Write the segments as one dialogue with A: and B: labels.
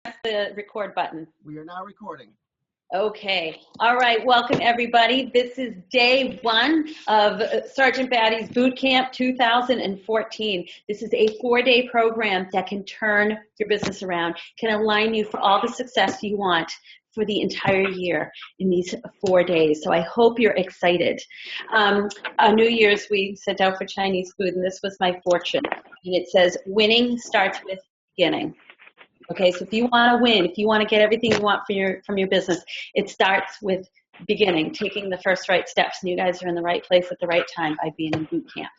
A: the record button.
B: We are now recording.
A: Okay. All right. Welcome, everybody. This is day one of Sergeant Batty's Boot Camp 2014. This is a 4-day program that can turn your business around, can align you for all the success you want for the entire year in these 4 days. So I hope you're excited. On New Year's, we sent out for Chinese food, and this was my fortune. And it says, winning starts with beginning. Okay, so if you want to win, if you want to get everything you want from your business, it starts with beginning, taking the first right steps, and you guys are in the right place at the right time by being in boot camp.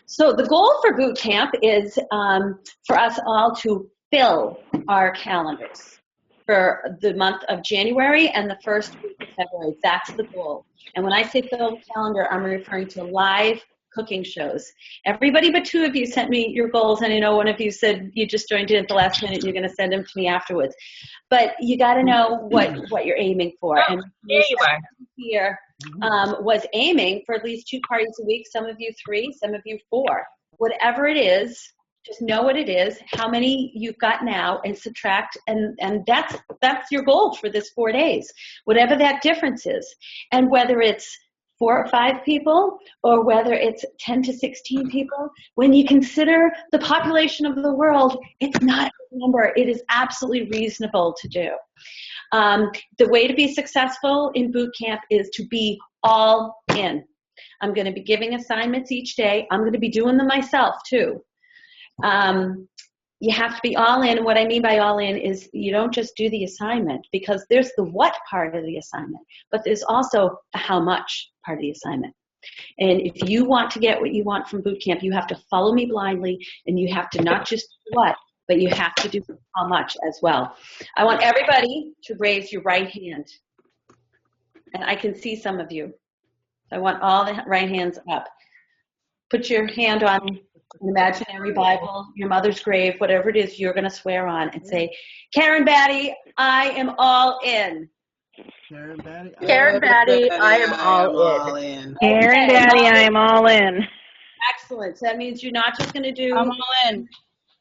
A: So the goal for boot camp is for us all to fill our calendars for the month of January and the first week of February. That's the goal. And when I say fill the calendar, I'm referring to live cooking shows. Everybody but 2 of you sent me your goals, and I know one of you said you just joined in at the last minute and you're going to send them to me afterwards. But you got to know what you're aiming for. And here was aiming for at least 2 parties a week, some of you 3, some of you 4. Whatever it is, just know what it is, how many you've got now, and subtract, and that's your goal for this 4 days, whatever that difference is. And whether it's 4 or 5 people, or whether it's 10 to 16 people, when you consider the population of the world, it's not a number. It is absolutely reasonable to do. The way to be successful in boot camp is to be all in. I'm going to be giving assignments each day. I'm going to be doing them myself too. You have to be all in. And what I mean by all in is you don't just do the assignment, because there's the what part of the assignment, but there's also the how much part of the assignment. And if you want to get what you want from boot camp, you have to follow me blindly, and you have to not just do what, but you have to do how much as well. I want everybody to raise your right hand. And I can see some of you. I want all the right hands up. Put your hand on an imaginary Bible, your mother's grave, whatever it is you're going to swear on, and say, Karen Batty, I am all in.
B: Karen Batty,
C: I am all in.
D: Karen Batty, I am all in.
A: Excellent. So that means you're not just going to do.
C: I'm all in.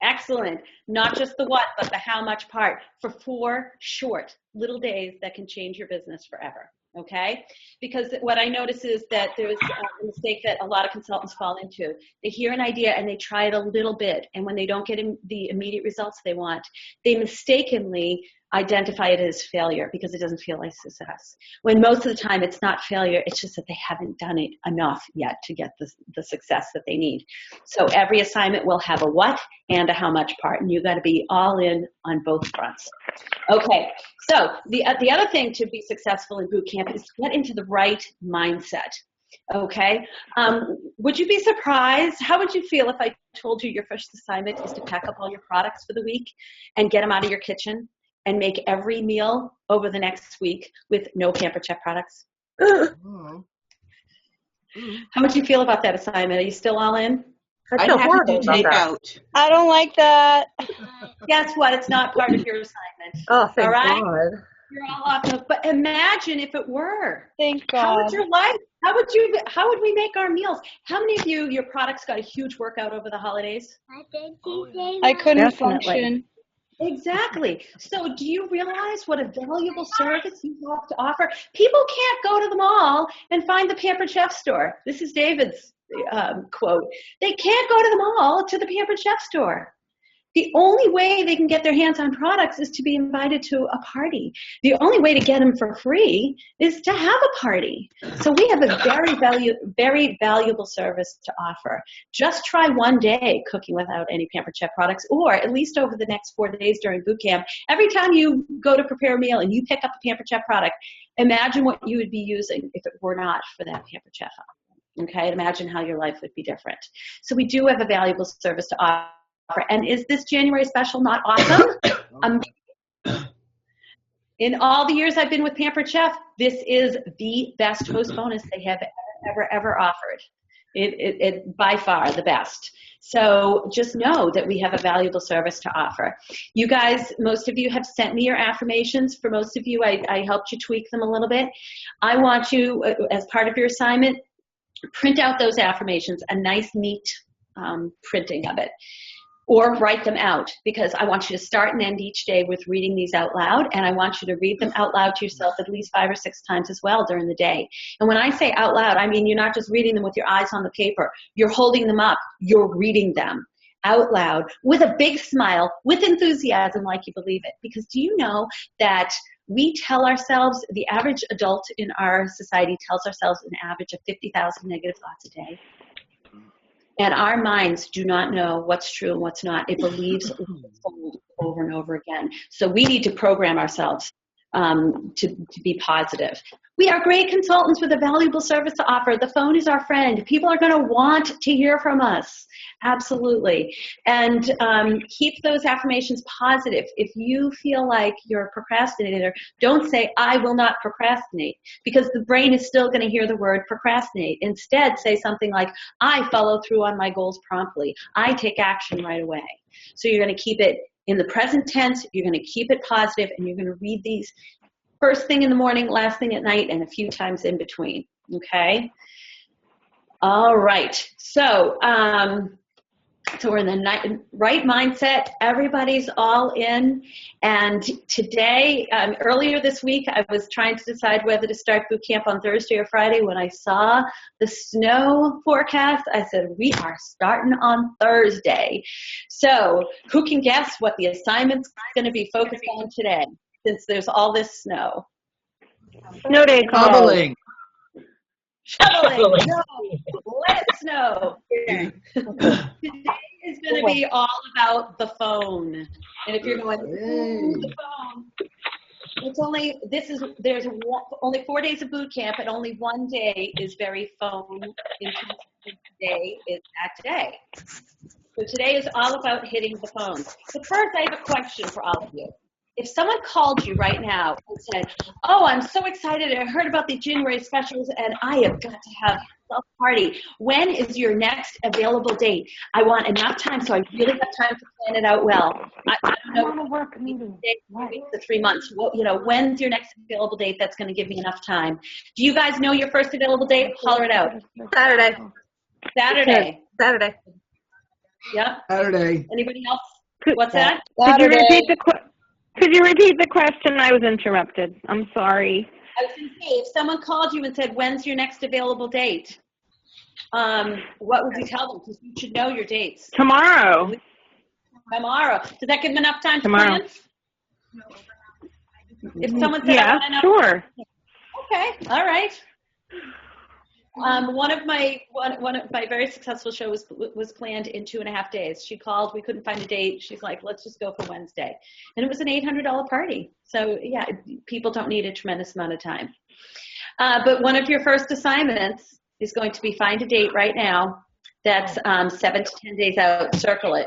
A: Excellent. Not just the what, but the how much part for 4 short little days that can change your business forever. Okay? Because what I notice is that there's a mistake that a lot of consultants fall into. They hear an idea and they try it a little bit, and when they don't get the immediate results they want, they mistakenly identify it as failure because it doesn't feel like success. When most of the time it's not failure, it's just that they haven't done it enough yet to get the success that they need. So every assignment will have a what and a how much part, and you've got to be all in on both fronts. Okay, so the other thing to be successful in boot camp is to get into the right mindset. Okay, would you be surprised? How would you feel if I told you your first assignment is to pack up all your products for the week and get them out of your kitchen and make every meal over the next week with no Pampered Chef products? How would you feel about that assignment? Are you still all in?
C: I'd have to do takeout.
D: I don't like that.
A: Guess what? It's not part of your assignment.
D: Oh, thank
A: all right?
D: God.
A: You're all off. But imagine if it were.
D: Thank God.
A: How would your life? How would we make our meals? How many of you, your products got a huge workout over the holidays?
D: I couldn't
A: Definitely.
D: function.
A: Exactly. So do you realize what a valuable service you have to offer? People can't go to the mall and find the Pampered Chef store. This is David's quote. They can't go to the mall to the Pampered Chef store. The only way they can get their hands on products is to be invited to a party. The only way to get them for free is to have a party. So we have a very valuable service to offer. Just try 1 day cooking without any Pampered Chef products, or at least over the next 4 days during boot camp. Every time you go to prepare a meal and you pick up a Pampered Chef product, imagine what you would be using if it were not for that Pampered Chef. Okay, imagine how your life would be different. So we do have a valuable service to offer. And is this January special not awesome? In all the years I've been with Pampered Chef, this is the best host bonus they have ever offered. It by far the best. So just know that we have a valuable service to offer. You guys, most of you have sent me your affirmations. For most of you, I helped you tweak them a little bit. I want you, as part of your assignment, print out those affirmations, a nice, neat printing of it. or write them out, because I want you to start and end each day with reading these out loud, and I want you to read them out loud to yourself at least 5 or 6 times as well during the day. And when I say out loud, I mean you're not just reading them with your eyes on the paper. You're holding them up. You're reading them out loud with a big smile, with enthusiasm, like you believe it. Because do you know that we tell ourselves, the average adult in our society tells ourselves an average of 50,000 negative thoughts a day? And our minds do not know what's true and what's not. It believes over and over again. So we need to program ourselves to be positive. We are great consultants with a valuable service to offer. The phone is our friend. People are going to want to hear from us. Absolutely. And keep those affirmations positive. If you feel like you're a procrastinator, don't say, I will not procrastinate, because the brain is still going to hear the word procrastinate. Instead, say something like, I follow through on my goals promptly. I take action right away. So you're going to keep it in the present tense, you're going to keep it positive, and you're going to read these first thing in the morning, last thing at night, and a few times in between, okay? All right, so we're in the right mindset. Everybody's all in. And today, earlier this week, I was trying to decide whether to start boot camp on Thursday or Friday. When I saw the snow forecast, I said, we are starting on Thursday. So who can guess what the assignment's going to be focused on today, since there's all this snow?
D: Snow day call.
B: Shoveling.
A: Shoveling. No, let it snow. Today is going to be all about the phone. And if you're going, the phone, it's only, there's only 4 days of boot camp, and only one day is very phone intensive. Today is that day. So today is all about hitting the phone. But first, I have a question for all of you. If someone called you right now and said, oh, I'm so excited, I heard about the January specials, and I have got to have a party. When is your next available date? I want enough time so I really have time to plan it out well. I don't know, work meeting, 2 to 3 months. Well, when's your next available date that's going to give me enough time? Do you guys know your first available date? Holler it out.
E: Saturday.
A: Saturday. Yep.
B: Saturday.
A: Anybody else? What's that?
D: Could you repeat the question? I was interrupted. I'm sorry.
A: I was going to say, if someone called you and said, when's your next available date? What would you tell them? Because you should know your dates.
D: Tomorrow.
A: Does that give them enough time to
D: Tomorrow.
A: plan? If someone said,
D: yeah, sure.
A: Okay, all right. One of my very successful shows was planned in 2.5 days. She called, we couldn't find a date. She's like, let's just go for Wednesday. And it was an $800 party. So yeah, people don't need a tremendous amount of time. But one of your first assignments is going to be find a date right now that's 7 to 10 days out. Circle it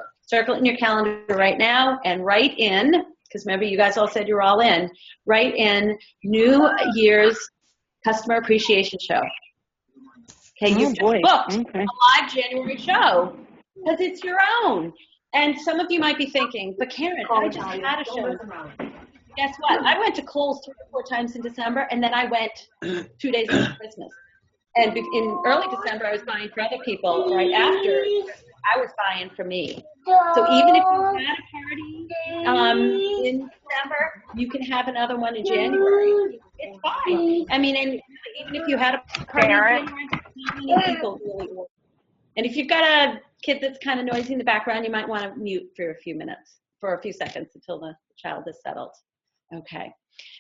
A: in your calendar right now, and write in, because remember you guys all said you're all in, write in New Year's Customer Appreciation Show. Okay, you've just booked a live January show because it's your own. And some of you might be thinking, but Karen, I just had a show. Guess what? I went to Kohl's 3 or 4 times in December, and then I went 2 days after Christmas. And in early December, I was buying for other people. Right after, I was buying for me. So even if you had a party in December, you can have another one in January. It's fine. I mean, and even if you had a party in January, not many people really work. And if you've got a kid that's kind of noisy in the background, you might want to mute for a few seconds until the child is settled. Okay.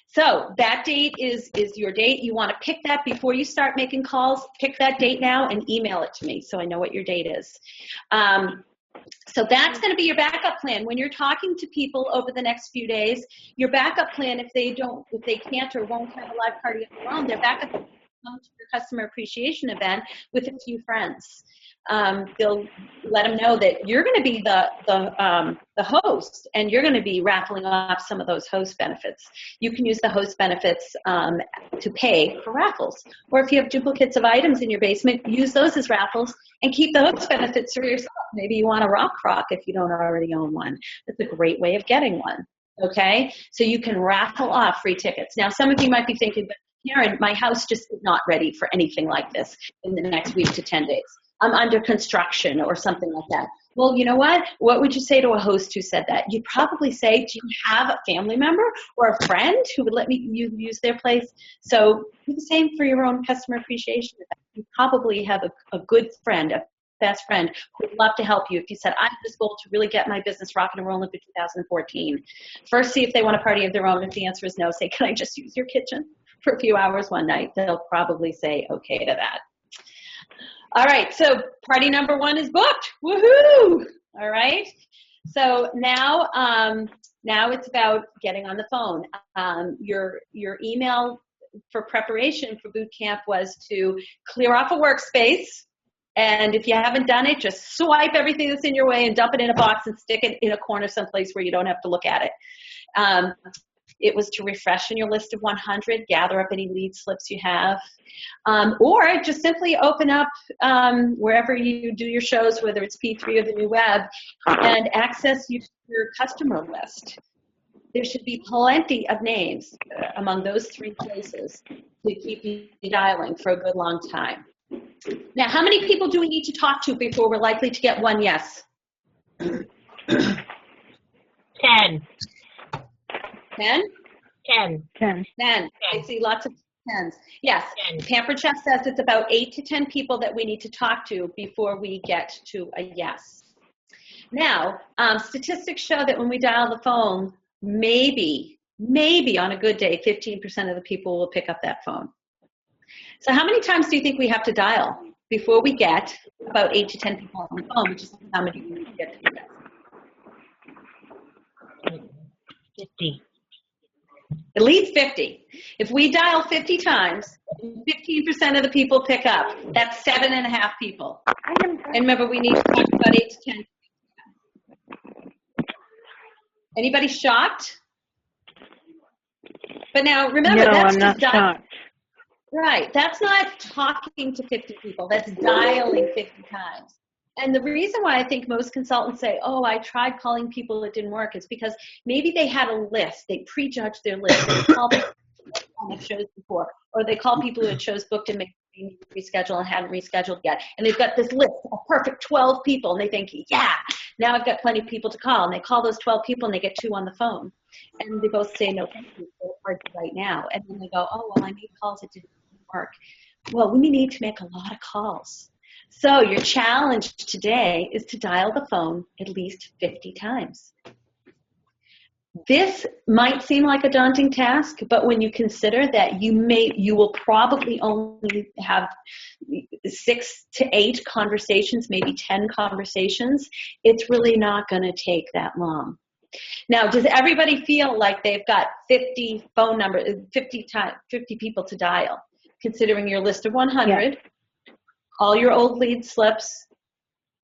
A: So that date is your date. You want to pick that before you start making calls. Pick that date now and email it to me so I know what your date is. So that's going to be your backup plan. When you're talking to people over the next few days, your backup plan, if they can't or won't have a live party of their own, their backup plan come to your customer appreciation event with a few friends. They'll let them know that you're going to be the host, and you're going to be raffling off some of those host benefits. You can use the host benefits to pay for raffles. Or if you have duplicates of items in your basement, use those as raffles and keep the host benefits for yourself. Maybe you want a rock if you don't already own one. That's a great way of getting one. Okay? So you can raffle off free tickets. Now, some of you might be thinking, but Karen, my house just is not ready for anything like this in the next week to 10 days. I'm under construction or something like that. Well, you know what? What would you say to a host who said that? You'd probably say, do you have a family member or a friend who would let you use their place? So do the same for your own customer appreciation. You probably have a good friend, a best friend who would love to help you. If you said, I have this goal to really get my business rocking and rolling for 2014, first see if they want a party of their own. If the answer is no, say, can I just use your kitchen for a few hours one night? They'll probably say okay to that. All right, so party number 1 is booked. Woohoo! All right, so now it's about getting on the phone. Your email for preparation for boot camp was to clear off a workspace, and if you haven't done it, just swipe everything that's in your way and dump it in a box and stick it in a corner someplace where you don't have to look at it. It was to refresh in your list of 100, gather up any lead slips you have, or just simply open up wherever you do your shows, whether it's P3 or the new web, and access your customer list. There should be plenty of names among those 3 places to keep you dialing for a good long time. Now, how many people do we need to talk to before we're likely to get one yes?
D: 10.
A: 10?
D: 10. 10.
A: 10. I see lots of 10s. Yes.
D: 10.
A: Pampered Chef says it's about 8 to 10 people that we need to talk to before we get to a yes. Now, statistics show that when we dial the phone, maybe on a good day, 15% of the people will pick up that phone. So how many times do you think we have to dial before we get about 8 to 10 people on the phone, which is how many we need to get to the yes?
D: 50.
A: At least 50. If we dial 50 times, 15% of the people pick up. That's 7.5 people. And remember, we need to talk about 8 to 10. Anybody shocked? But now, remember,
D: no,
A: that's
D: I'm
A: just
D: not shocked.
A: Right. That's not talking to 50 people. That's dialing 50 times. And the reason why I think most consultants say, oh, I tried calling people, it didn't work, is because maybe they had a list. They prejudged their list. They called people on the shows before, or they call people who had shows booked and maybe need to reschedule and hadn't rescheduled yet. And they've got this list of perfect 12 people, and they think, yeah, now I've got plenty of people to call. And they call those 12 people, and they get 2 on the phone. And they both say, no, thank you, it's hard right now. And then they go, oh, well, I made calls, it didn't work. Well, we need to make a lot of calls. So your challenge today is to dial the phone at least 50 times. This might seem like a daunting task, but when you consider that you will probably only have 6 to 8 conversations, maybe 10 conversations, it's really not going to take that long. Now, does everybody feel like they've got 50 phone numbers, 50 people to dial, considering your list of 100? Yeah. All your old lead slips,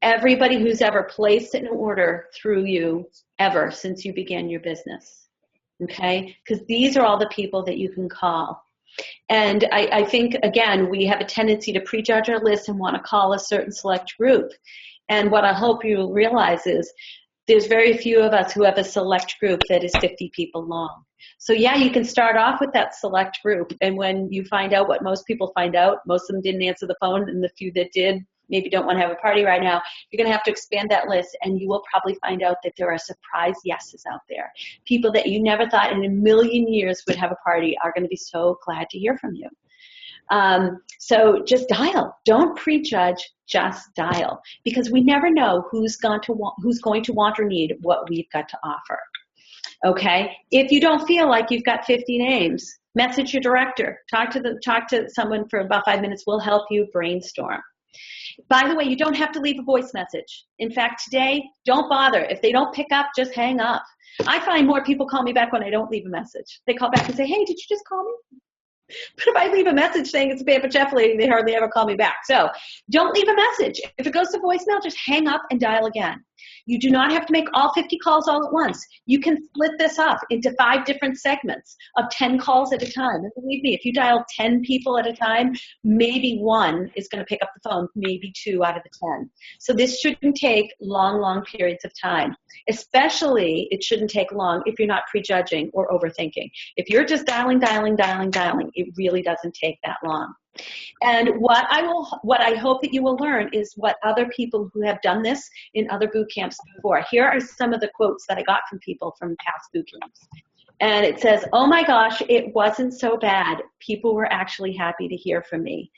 A: everybody who's ever placed an order through you ever since you began your business, okay? Because these are all the people that you can call. And I think, again, we have a tendency to prejudge our list and want to call a certain select group. And what I hope you'll realize is there's very few of us who have a select group that is 50 people long. So yeah, you can start off with that select group, and when you find out what most people find out, most of them didn't answer the phone, and the few that did maybe don't want to have a party right now, you're going to have to expand that list, and you will probably find out that there are surprise yeses out there. People that you never thought in a million years would have a party are going to be so glad to hear from you. So just dial. Don't prejudge, just dial, because we never know who's going to want or need what we've got to offer. Okay? If you don't feel like you've got 50 names, message your director. Talk to someone for about 5 minutes. We'll help you brainstorm. By the way, you don't have to leave a voice message. In fact, today, don't bother. If they don't pick up, just hang up. I find more people call me back when I don't leave a message. They call back and say, hey, did you just call me? But if I leave a message saying it's a Pampered Chef lady, they hardly ever call me back. So don't leave a message. If it goes to voicemail, just hang up and dial again. You do not have to make all 50 calls all at once. You can split this up into 5 different segments of 10 calls at a time. And believe me, if you dial 10 people at a time, maybe 1 is going to pick up the phone, maybe 2 out of the 10. So this shouldn't take long, long periods of time. Especially, it shouldn't take long if you're not prejudging or overthinking. If you're just dialing, it really doesn't take that long. And what I hope that you will learn is what other people who have done this in other boot camps before. Here are some of the quotes that I got from people from past boot camps. And it says, "Oh my gosh, it wasn't so bad. People were actually happy to hear from me."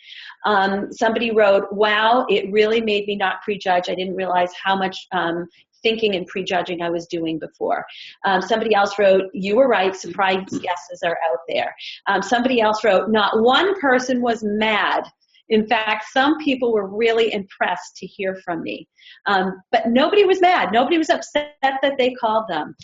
A: Somebody wrote, "Wow, it really made me not prejudge. I didn't realize how much thinking and prejudging I was doing before." Somebody else wrote, "You were right. Surprise guesses are out there." Somebody else wrote, "Not one person was mad. In fact, some people were really impressed to hear from me." But nobody was mad. Nobody was upset that they called them.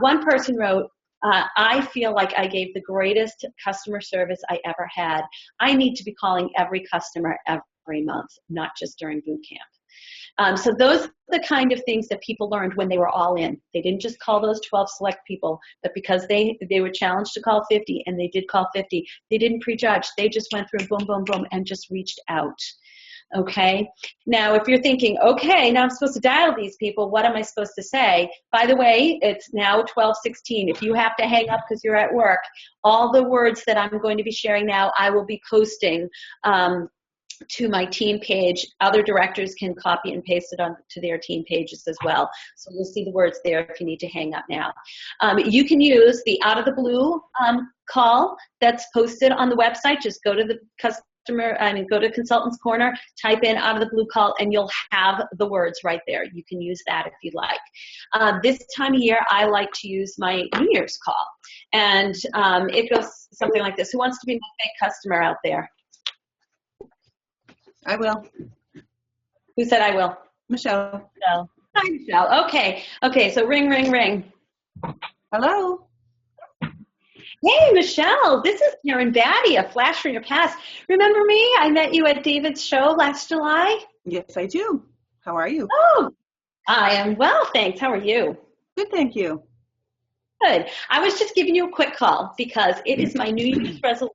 A: One person wrote, "I feel like I gave the greatest customer service I ever had. I need to be calling every customer every month, not just during boot camp." So those are the kind of things that people learned when they were all in. They didn't just call those 12 select people, but because they were challenged to call 50 and they did call 50, they didn't prejudge. They just went through boom, boom, boom, and just reached out. Okay. Now, if you're thinking, okay, now I'm supposed to dial these people, what am I supposed to say? By the way, it's now 12:16. If you have to hang up because you're at work, all the words that I'm going to be sharing now, I will be posting to my team page. Other directors can copy and paste it onto their team pages as well. So you'll see the words there if you need to hang up now. You can use the out of the blue call that's posted on the website. Just go to the go to Consultants Corner, type in out of the blue call, and you'll have the words right there. You can use that if you like. This time of year, I like to use my New Year's call. And it goes something like this. Who wants to be my fake customer out there?
C: I will.
A: Who said I will?
C: Michelle.
A: Michelle. Hi, Michelle. Okay, so ring, ring, ring.
C: Hello.
A: Hey, Michelle, this is Karen Batty, a flash from your past. Remember me? I met you at David's show last July.
C: Yes, I do. How are you?
A: Oh, I am well, thanks. How are you?
C: Good, thank you.
A: Good. I was just giving you a quick call because it is my New Year's resolution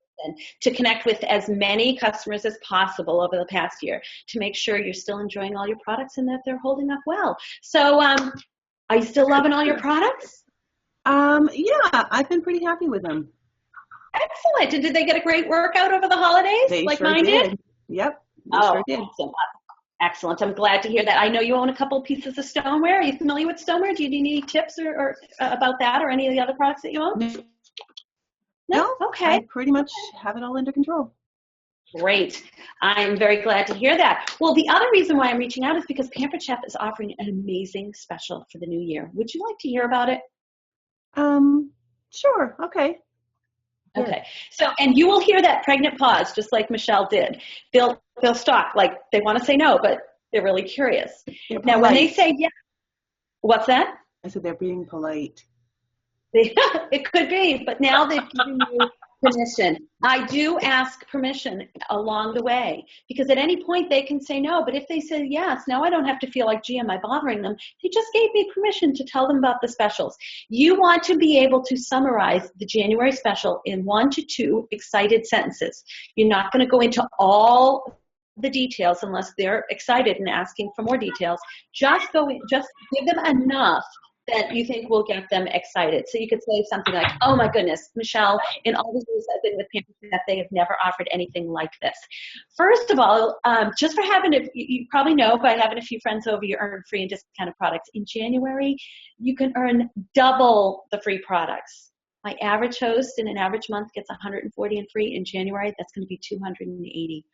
A: to connect with as many customers as possible over the past year to make sure you're still enjoying all your products and that they're holding up well. So are you still loving all your products?
C: Yeah, I've been pretty happy with them.
A: Excellent. And did they get a great workout over the holidays
C: They
A: like
C: sure
A: mine did?
C: Yep, they
A: Oh,
C: sure did.
A: awesome. Excellent. I'm glad to hear that. I know you own a couple pieces of stoneware. Are you familiar with stoneware? Do you need any tips or about that or any of the other products that you own? No? Okay.
C: I pretty much have it all under control.
A: Great. I'm very glad to hear that. Well, the other reason why I'm reaching out is because Pampered Chef is offering an amazing special for the new year. Would you like to hear about it?
C: Sure. Okay.
A: Okay. So, and you will hear that pregnant pause, just like Michelle did. They'll stop, like they want to say no, but they're really curious. Now, when they say yes, what's that?
C: I said they're being polite.
A: It could be, but now they've given you permission. I do ask permission along the way because at any point they can say no, but if they say yes, now I don't have to feel like, gee, am I bothering them? They just gave me permission to tell them about the specials. You want to be able to summarize the January special in 1 to 2 excited sentences. You're not going to go into all the details unless they're excited and asking for more details. Just give them enough that you think will get them excited. So you could say something like, oh my goodness, Michelle, in all the years I've been with Pampered Chef, they have never offered anything like this. First of all, just for you probably know by having a few friends over, you earn free and discounted products. In January, you can earn double the free products. My average host in an average month gets 140 in free. In January, that's going to be 280.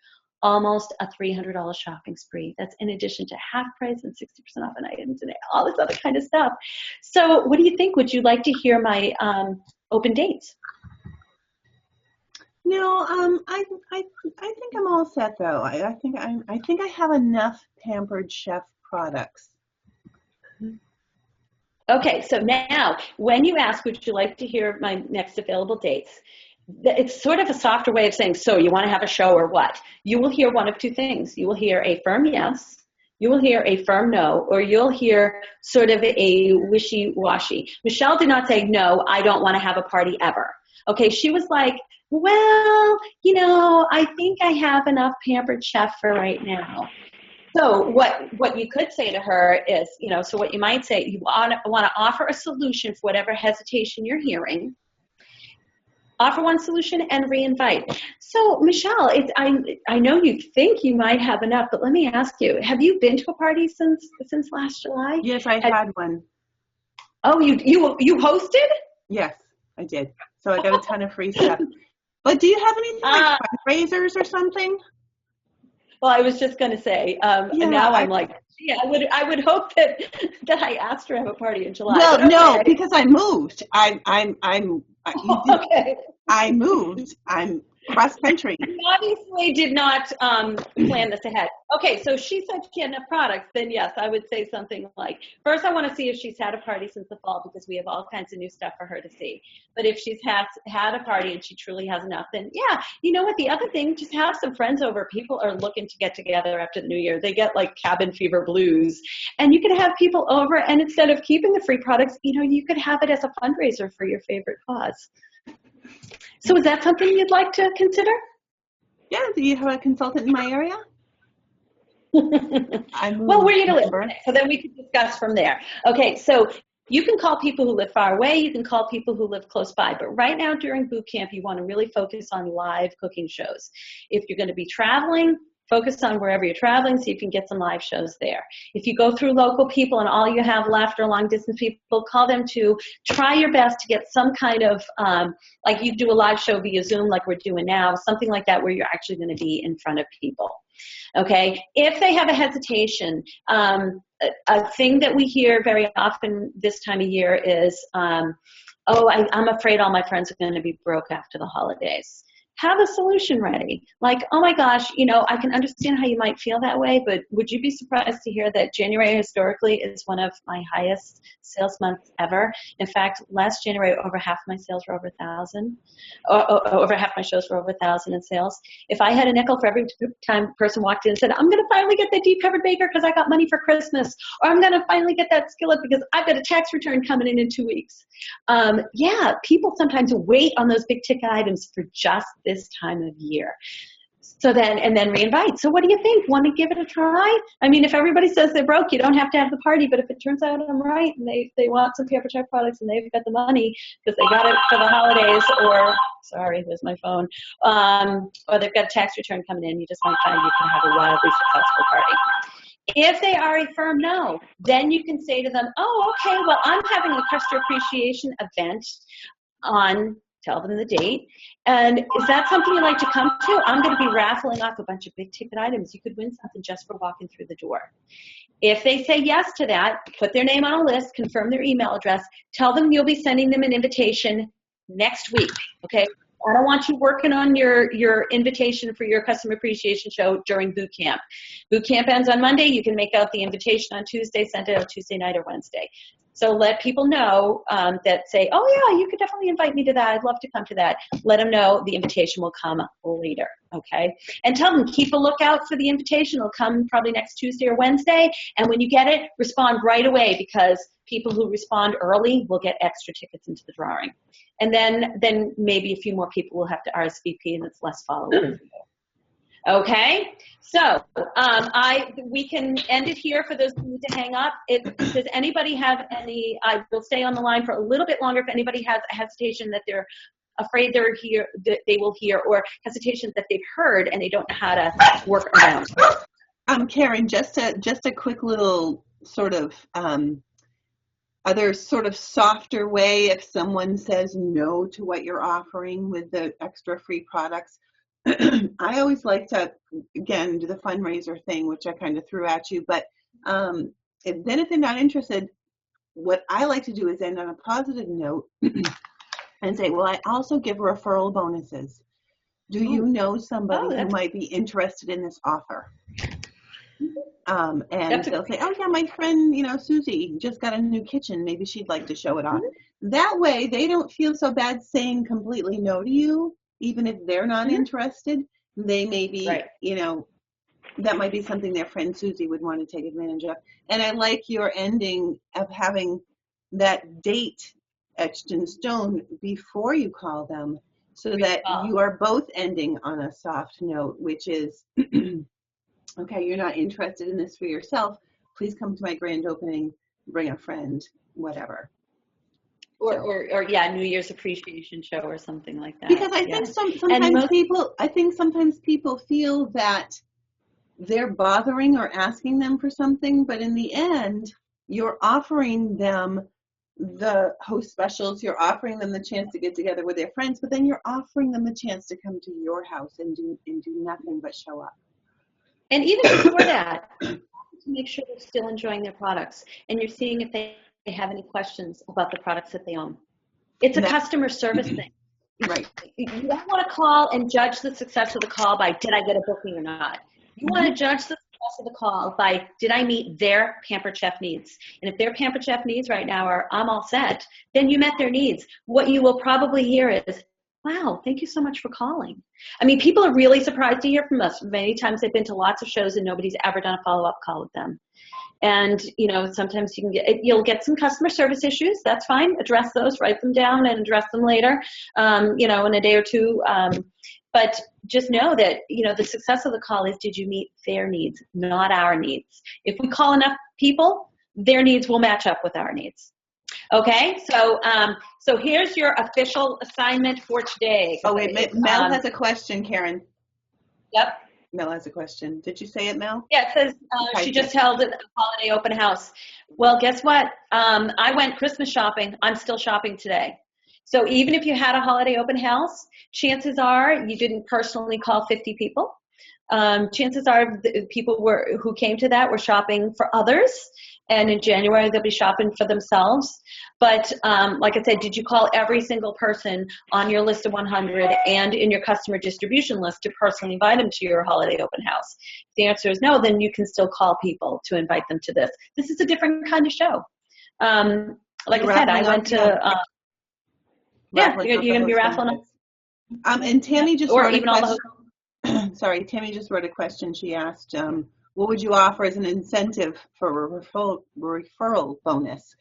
A: Almost a $300 shopping spree. That's in addition to half price and 60% off on items and all this other kind of stuff. So what do you think? Would you like to hear my open dates?
C: No, I think I'm all set though. I think I have enough Pampered Chef products.
A: Okay, so now when you ask, would you like to hear my next available dates? It's sort of a softer way of saying, so you want to have a show or what? You will hear one of two things. You will hear a firm yes, you will hear a firm no, or you'll hear sort of a wishy-washy. Michelle did not say, no, I don't want to have a party ever. Okay, she was like, well, I think I have enough Pampered Chef for right now. So what you could say to her is, so what you might say, you want to offer a solution for whatever hesitation you're hearing. offer one solution and re-invite. So Michelle, I know you think you might have enough, but let me ask you, have you been to a party since last July?
C: Yes, I had one.
A: Oh, you hosted?
C: Yes, I did. So I got a ton of free stuff. But do you have anything like fundraisers or something?
A: Well, I was just going to say, and now I'm like, yeah, I would hope that I asked her to have a party in July.
C: Well,
A: but okay.
C: no, because I moved.
A: Okay.
C: I moved. I'm cross country.
A: You obviously did not plan this ahead. Okay, so she said she had enough products. Then yes, I would say something like, first I want to see if she's had a party since the fall because we have all kinds of new stuff for her to see. But if she's had a party and she truly has enough, then yeah, you know what? The other thing, just have some friends over. People are looking to get together after the new year. They get like cabin fever blues, and you can have people over. And instead of keeping the free products, you could have it as a fundraiser for your favorite cause. So is that something you'd like to consider?
C: Yeah, do you have a consultant in my area?
A: Well, where are you to live? So then we can discuss from there. Okay, so you can call people who live far away. You can call people who live close by. But right now during boot camp, you want to really focus on live cooking shows. If you're going to be traveling, focus on wherever you're traveling so you can get some live shows there. If you go through local people and all you have left are long distance people, call them to try your best to get some kind of, like you do a live show via Zoom like we're doing now, something like that where you're actually going to be in front of people. Okay, if they have a hesitation, a thing that we hear very often this time of year is, I'm afraid all my friends are going to be broke after the holidays. Have a solution ready. Like, oh my gosh, I can understand how you might feel that way, but would you be surprised to hear that January historically is one of my highest sales months ever? In fact, last January, over half my sales were over 1,000. Over half my shows were over 1,000 in sales. If I had a nickel for every time a person walked in and said, I'm going to finally get that deep covered baker because I got money for Christmas, or I'm going to finally get that skillet because I've got a tax return coming in 2 weeks. Yeah, people sometimes wait on those big ticket items for just this time of year. So then reinvite. So what do you think? Want to give it a try? I mean, if everybody says they're broke, you don't have to have the party. But if it turns out I'm right and they want some Pampered Chef products and they've got the money because they got it for the holidays, or sorry, there's my phone, or they've got a tax return coming in, you just might find you can have a wildly successful party. If they are a firm no, then you can say to them, oh, okay, well, I'm having a customer appreciation event on, tell them the date, and is that something you'd like to come to? I'm going to be raffling off a bunch of big ticket items. You could win something just for walking through the door. If they say yes to that, put their name on a list, confirm their email address, tell them you'll be sending them an invitation next week, okay? I don't want you working on your invitation for your customer appreciation show during boot camp. Boot camp ends on Monday. You can make out the invitation on Tuesday, send it out Tuesday night or Wednesday. So let people know that say, oh, yeah, you could definitely invite me to that. I'd love to come to that. Let them know the invitation will come later, okay? And tell them, keep a lookout for the invitation. It'll come probably next Tuesday or Wednesday. And when you get it, respond right away because people who respond early will get extra tickets into the drawing. And then maybe a few more people will have to RSVP and it's less follow-up for you. Okay, so we can end it here for those who need to hang up. Does anybody have any, I will stay on the line for a little bit longer if anybody has a hesitation that they're afraid that they will hear, or hesitation that they've heard and they don't know how to work around.
C: Karen, just a quick little sort of other sort of softer way if someone says no to what you're offering with the extra free products. I always like to, again, do the fundraiser thing, which I kind of threw at you, but if they're not interested, what I like to do is end on a positive note and say, well, I also give referral bonuses. Do you know somebody who might be interested in this offer? And they'll say, oh yeah, my friend, Susie just got a new kitchen. Maybe she'd like to show it off. That way they don't feel so bad saying completely no to you, even if they're not interested. They may be, that might be something their friend Susie would want to take advantage of. And I like your ending of having that date etched in stone before you call them so that you are both ending on a soft note, which is, okay, you're not interested in this for yourself. Please come to my grand opening, bring a friend, whatever.
A: Or yeah, New Year's appreciation show or something like that.
C: Because I think sometimes people feel that they're bothering or asking them for something, but in the end, you're offering them the host specials, you're offering them the chance to get together with their friends, but then you're offering them the chance to come to your house and do nothing but show up.
A: And even before that, to make sure they're still enjoying their products, and you're seeing if they have any questions about the products that they own. It's a customer service thing.
C: Right.
A: You don't want to call and judge the success of the call by did I get a booking or not. You want to judge the success of the call by did I meet their Pampered Chef needs. And if their Pampered Chef needs right now are I'm all set, then you met their needs. What you will probably hear is, wow, thank you so much for calling. I mean, people are really surprised to hear from us. Many times they've been to lots of shows and nobody's ever done a follow-up call with them. And, you know, sometimes you'll get some customer service issues. That's fine. Address those, write them down and address them later, you know, in a day or two. But just know that, you know, the success of the call is did you meet their needs, not our needs. If we call enough people, their needs will match up with our needs. Okay, so so here's your official assignment for today.
C: Oh, wait, Mel has a question, Karen.
A: Yep.
C: Mel has a question. Did you say it, Mel?
A: Yeah, it says she just held a holiday open house. Well, guess what? I went Christmas shopping. I'm still shopping today. So even if you had a holiday open house, chances are you didn't personally call 50 people. Chances are the people who came to that were shopping for others. And in January, they'll be shopping for themselves. But like I said, did you call every single person on your list of 100 and in your customer distribution list to personally invite them to your holiday open house? If the answer is no, then you can still call people to invite them to this. This is a different kind of show. Like I said, I went to, you're going to be raffling up.
C: And Tammy just
A: or
C: wrote
A: even
C: a
A: all the
C: question. Sorry, Tammy just wrote a question. She asked, what would you offer as an incentive for a referral bonus?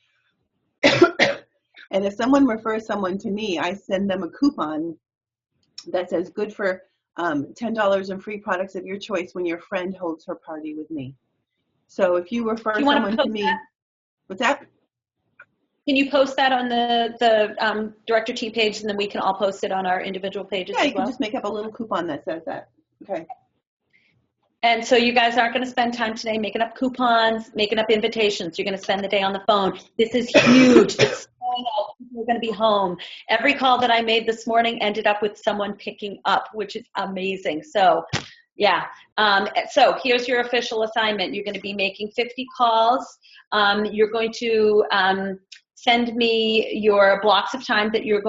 C: And if someone refers someone to me, I send them a coupon that says good for $10 in free products of your choice when your friend holds her party with me. So if you refer someone to me, what's that?
A: Can you post that on the Director T page, and then we can all post it on our individual pages as well?
C: Yeah, you can just make up a little coupon that says that. Okay.
A: And so you guys aren't going to spend time today making up coupons, making up invitations. You're going to spend the day on the phone. This is huge. We're going to be home. Every call that I made this morning ended up with someone picking up, which is amazing. So, yeah. So here's your official assignment. You're going to be making 50 calls. You're going to send me your blocks of time that you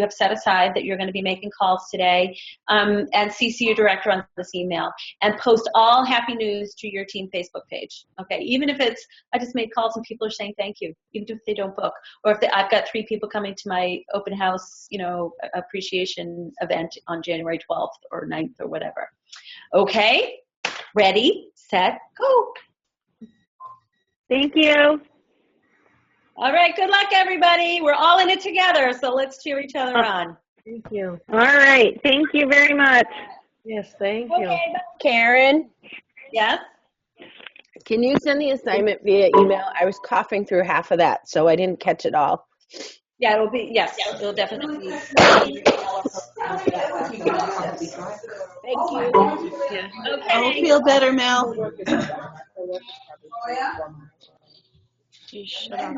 A: have set aside that you're going to be making calls today, and CC your director on this email, and post all happy news to your team Facebook page. Okay, even if it's I just made calls and people are saying thank you, even if they don't book, or if I've got 3 people coming to my open house, you know, appreciation event on January 12th or 9th or whatever. Okay, ready, set, go.
D: Thank you.
A: All right, good luck, everybody. We're all in it together, so let's cheer each other on.
E: Thank you.
D: All right. Thank you very much.
E: Yes, thank you.
A: Okay.
E: Karen,
A: Yes?
E: can you send the assignment via email? I was coughing through half of that, so I didn't catch it all.
A: Yeah, it'll be, yes, it'll definitely be.
E: Thank you.
A: Okay.
C: Oh, feel better, Mel.
E: Geez, shut up.